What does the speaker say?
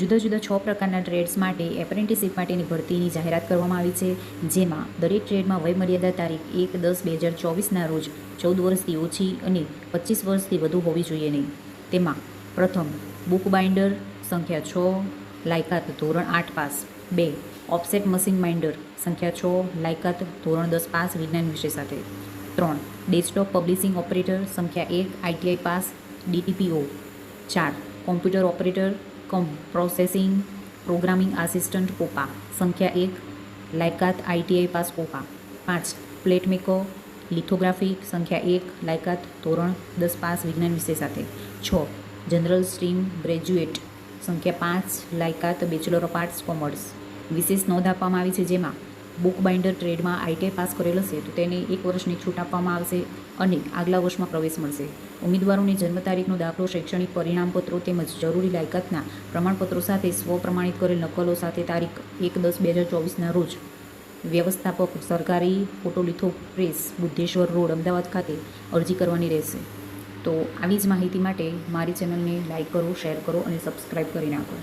જુદા જુદા 6 પ્રકારના ટ્રેડ્સ માટે એપ્રેન્ટિસશીપ માટેની ભરતીની જાહેરાત કરવામાં આવી છે, જેમાં દરેક ટ્રેડમાં વયમર્યાદા તારીખ 1/10/2024ના રોજ 14 વર્ષથી ઓછી અને 25 વર્ષથી વધુ હોવી જોઈએ નહીં. તેમાં પ્રથમ બુક બાઇન્ડર, સંખ્યા 6, લાયકાત ધોરણ 8 પાસ. 2 ઓફસેટ મશીન બાઇન્ડર, સંખ્યા 6, લાયકાત ધોરણ 10 પાસ વિજ્ઞાન વિષય સાથે. 3 ડેસ્કટોપ પબ્લિશિંગ ઓપરેટર, સંખ્યા 1, ITI pass, DTPO. 4 computer operator કમ પ્રોસેસિંગ પ્રોગ્રામિંગ આસિસ્ટન્ટ કોપા, સંખ્યા 1, લાયકાત ITI pass COPA. 5 plate maker lithography, સંખ્યા 1, લાયકાત ધોરણ 10 પાસ વિજ્ઞાન વિષય સાથે. 6 જનરલ સ્ટ્રીમ ગ્રેજ્યુએટ, સંખ્યા 5, લાયકાત બેચલર ઓફ આર્ટ્સ કોમર્સ. વિશેષ નોંધ આપવામાં આવી છે, જેમાં બુક બાઇન્ડર ટ્રેડમાં આઈટીઆઈ પાસ કરેલ હશે તો તેને 1 વર્ષની છૂટ આપવામાં આવશે અને આગલા વર્ષમાં પ્રવેશ મળશે. ઉમેદવારોની જન્મ તારીખનો દાખલો, શૈક્ષણિક પરિણામપત્રો તેમજ જરૂરી લાયકાતના પ્રમાણપત્રો સાથે સ્વપ્રમાણિત કરેલ નકલો સાથે તારીખ 1/10/2024ના રોજ વ્યવસ્થાપક સરકારી ફોટોલિથો પ્રેસ, બુદ્ધેશ્વર રોડ, અમદાવાદ ખાતે અરજી કરવાની રહેશે. તો આવી જ માહિતી માટે મારી ચેનલને લાઈક કરો, શેર કરો અને સબસ્ક્રાઈબ કરી નાખો.